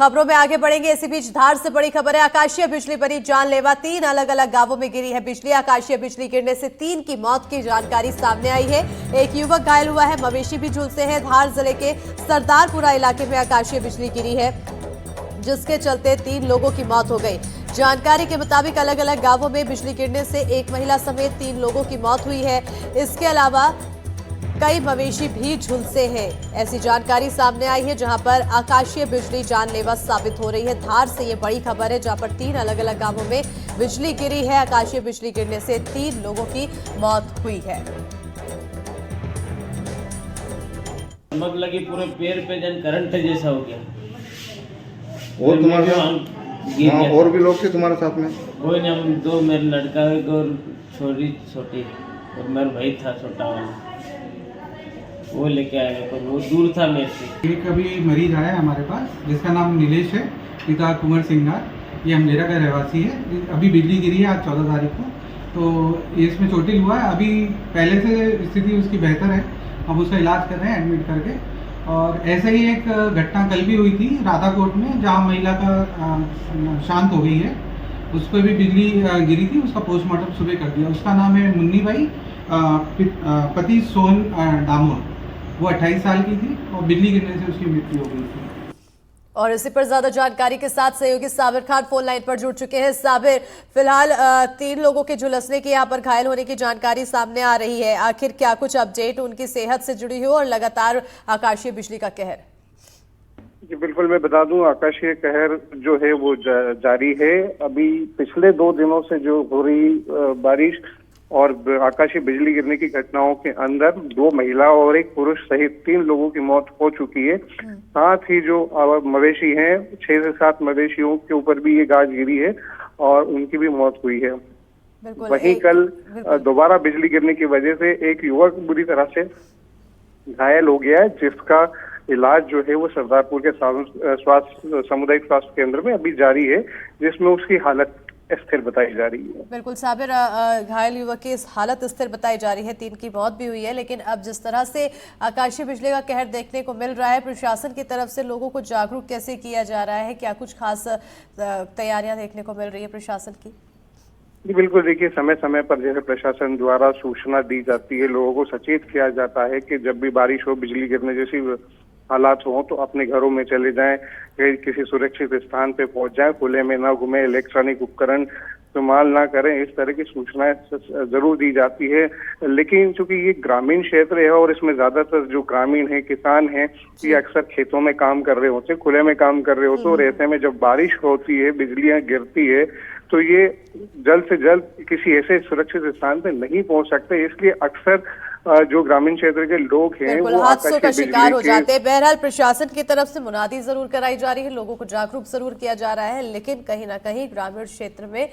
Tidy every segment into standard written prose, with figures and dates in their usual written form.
खबरों में आगे बढ़ेंगे। इसी बीच धार से बड़ी खबर है। आकाशीय बिजली बनी जानलेवा, 3 अलग अलग गांवों में गिरी है बिजली। आकाशीय बिजली गिरने से 3 की मौत की जानकारी सामने आई है। एक युवक घायल हुआ है, मवेशी भी झुलसे हैं। धार जिले के सरदारपुरा इलाके में आकाशीय बिजली गिरी है, जिसके चलते 3 लोगों की मौत हो गई। जानकारी के मुताबिक अलग अलग गांवों में बिजली गिरने से एक महिला समेत 3 लोगों की मौत हुई है। इसके अलावा कई मवेशी भी झुलसे हैं। ऐसी जानकारी सामने आई है, जहां पर आकाशीय बिजली जानलेवा साबित हो रही है। धार से ये बड़ी खबर है, जहां पर 3 अलग अलग गांवों में बिजली गिरी है। आकाशीय बिजली गिरने से 3 लोगों की मौत हुई है। चमक लगी, पूरे पैर पे जन करंट जैसा हो गया। और तुम्हारे साथ और भी लोग थे तुम्हारे साथ में? कोई नहीं, हम 2, मेरा लड़का और छोटी और मेरा भाई था छोटा वाला, वो लेके आए, पर वो दूर था मेरे से। एक अभी मरीज आया है हमारे पास, जिसका नाम नीलेश है, पिता कुंवर सिंगार। ये अमलेरा का रहवासी है। अभी बिजली गिरी है आज 14 तारीख को, तो इसमें चोटिल हुआ है। अभी पहले से स्थिति उसकी बेहतर है, अब उसका इलाज कर रहे हैं एडमिट करके। और ऐसे ही एक घटना कल भी हुई थी राधाकोट में, जहाँ महिला का शांत हो गई है, उस पर भी बिजली गिरी थी। उसका पोस्टमार्टम सुबह कर दिया। उसका नाम है मुन्नी बाई, पति सोहन डामोर। वो 28 साल की थी और बिजली गिरने से उसकी मृत्यु हो गई थी। और इसी पर ज्यादा जानकारी के साथ सहयोगी साबिर खान फोन लाइन पर जुड़ चुके हैं। साबिर, फिलहाल 3 लोगों के झुलसने की, यहाँ पर घायल होने की जानकारी सामने आ रही है। आखिर क्या कुछ अपडेट उनकी सेहत से जुड़ी हो और लगातार आकाशीय बिजली का कहर? जी बिल्कुल, मैं बता दूं, आकाशीय कहर जो है वो जारी है। अभी पिछले 2 दिनों से जो हो रही बारिश और आकाशीय बिजली गिरने की घटनाओं के अंदर 2 महिला और 1 पुरुष सहित 3 लोगों की मौत हो चुकी है। साथ ही जो मवेशी हैं, 6 से 7 मवेशियों के ऊपर भी ये गाज गिरी है और उनकी भी मौत हुई है। वहीं कल दोबारा बिजली गिरने की वजह से एक युवक बुरी तरह से घायल हो गया है, जिसका इलाज जो है वो सरदारपुर के सामुदायिक स्वास्थ्य केंद्र में अभी जारी है, जिसमें उसकी हालत स्थिर बताई जा रही है। बिल्कुल साबिर, घायल युवक की इस हालत स्थिर बताई जा रही है। 3 की मौत भी हुई है, लेकिन अब जिस तरह से आकाशीय बिजली का कहर देखने को मिल रहा है, प्रशासन की तरफ से लोगों को जागरूक कैसे किया जा रहा है? क्या कुछ खास तैयारियां देखने को मिल रही है प्रशासन की? जी बिल्कुल, देखिए, समय समय पर जैसे प्रशासन द्वारा सूचना दी जाती है, लोगों को सचेत किया जाता है कि जब भी बारिश हो, बिजली गिरने जैसी हालात हो, तो अपने घरों में चले जाएं, किसी सुरक्षित स्थान पे पहुंच जाएं, खुले में ना घूमें, इलेक्ट्रॉनिक उपकरण इस्तेमाल ना करें। इस तरह की सूचनाएं जरूर दी जाती है। लेकिन चूंकि ये ग्रामीण क्षेत्र है और इसमें ज्यादातर जो ग्रामीण है, किसान हैं, ये अक्सर खेतों में काम कर रहे होते हैं, खुले में काम कर रहे होते हैं, और ऐसे में जब बारिश होती है, बिजलियां गिरती है, तो ये जल्द से जल्द किसी ऐसे सुरक्षित स्थान पे नहीं पहुंच सकते। इसलिए अक्सर जो ग्रामीण क्षेत्र के लोग हैं वो हादसों का शिकार हो जाते हैं। बहरहाल प्रशासन की तरफ से मुनादी जरूर कराई जा रही है, लोगों को जागरूक जरूर किया जा रहा है, लेकिन कहीं ना कहीं ग्रामीण क्षेत्र में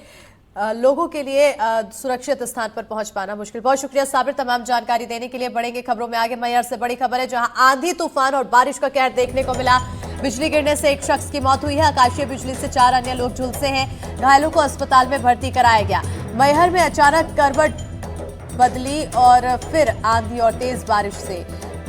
लोगों के लिए सुरक्षित स्थान पर पहुंच पाना मुश्किल। बहुत शुक्रिया साबिर तमाम जानकारी देने के लिए। बढ़ेंगे खबरों में आगे। मैहर से बड़ी खबर है, जहां आंधी तूफान और बारिश का कहर देखने को मिला। बिजली गिरने से एक शख्स की मौत हुई है। आकाशीय बिजली से 4 अन्य लोग झुलसे हैं। घायलों को अस्पताल में भर्ती कराया गया। मैहर में अचानक करवट बदली और फिर आंधी और तेज बारिश से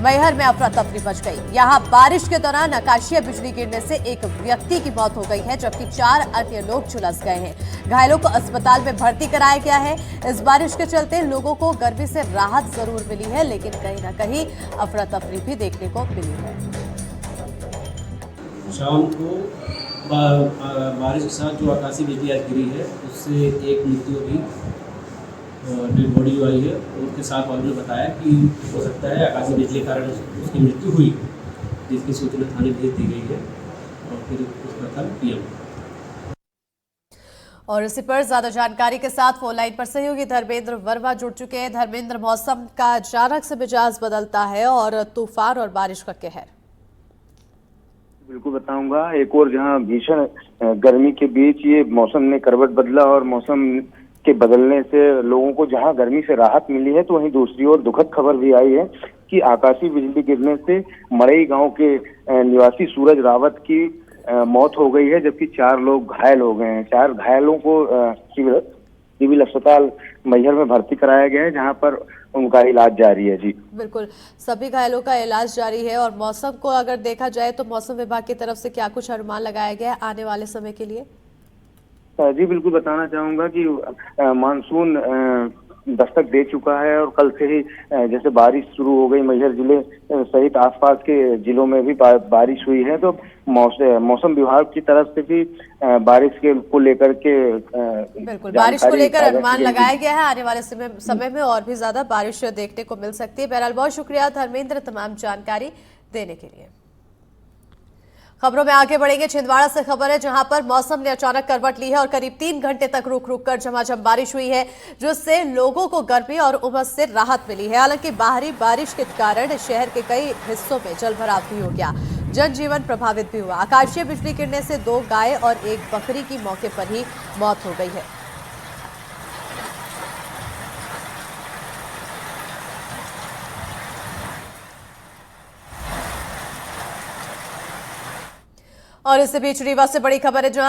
मैहर में अफरा तफरी मच गई। यहां बारिश के दौरान आकाशीय बिजली गिरने से एक व्यक्ति की मौत हो गई है, जबकि 4 अन्य लोग झुलस गए हैं। घायलों को अस्पताल में भर्ती कराया गया है। इस बारिश के चलते लोगों को गर्मी से राहत जरूर मिली है, लेकिन कहीं ना कहीं अफरा तफरी भी देखने को मिली है। शाम को बारिश के साथ जो आकाशीय बिजली आज गिरी है, उससे एक मृत्यु हुई, डेड बॉडी जो आई है, उनके साथ वालों ने बताया कि हो सकता है आकाशीय बिजली के कारण उसकी मृत्यु हुई, जिसकी सूचना थाने भेज दी गई है और फिर उसका था पीएम। और इसी पर ज्यादा जानकारी के साथ फोन लाइन पर सहयोगी धर्मेंद्र वर्मा जुड़ चुके हैं। धर्मेंद्र, मौसम का अचानक से मिजाज बदलता है और तूफान और बारिश का कहर। बिल्कुल बताऊंगा। एक और जहां भीषण गर्मी के बीच ये मौसम ने करवट बदला और मौसम के बदलने से लोगों को जहां गर्मी से राहत मिली है, तो वहीं दूसरी ओर दुखद खबर भी आई है कि आकाशीय बिजली गिरने से मड़ई गांव के निवासी सूरज रावत की मौत हो गई है, जबकि 4 लोग घायल हो गए हैं। 4 घायलों को सिविल अस्पताल मैहर में भर्ती कराया गया है, जहां पर उनका इलाज जारी है जी। बिल्कुल, सभी घायलों का इलाज जारी है। और मौसम को अगर देखा जाए तो मौसम विभाग की तरफ से क्या कुछ अनुमान लगाया गया है आने वाले समय के लिए? जी बिल्कुल बताना चाहूंगा कि मानसून दस्तक दे चुका है और कल से ही जैसे बारिश शुरू हो गई, मैहर जिले सहित आसपास के जिलों में भी बारिश हुई है। तो मौसम विभाग की तरफ से भी बारिश के को लेकर के बिल्कुल, बारिश को लेकर अनुमान लगाया गया है। आने वाले समय में और भी ज्यादा बारिश देखने को मिल सकती है। बहरहाल बहुत शुक्रिया धर्मेंद्र तमाम जानकारी देने के लिए। खबरों में आगे बढ़ेंगे। छिंदवाड़ा से खबर है जहां पर मौसम ने अचानक करवट ली है और करीब 3 घंटे तक रुक रुक कर झमाझम बारिश हुई है, जिससे लोगों को गर्मी और उमस से राहत मिली है। हालांकि बाहरी बारिश के कारण शहर के कई हिस्सों में जलभराव भी हो गया, जनजीवन प्रभावित भी हुआ। आकाशीय बिजली गिरने से 2 गाय और 1 बकरी की मौके पर ही मौत हो गई है। और इसी बीच रीवा से बड़ी खबर है जहां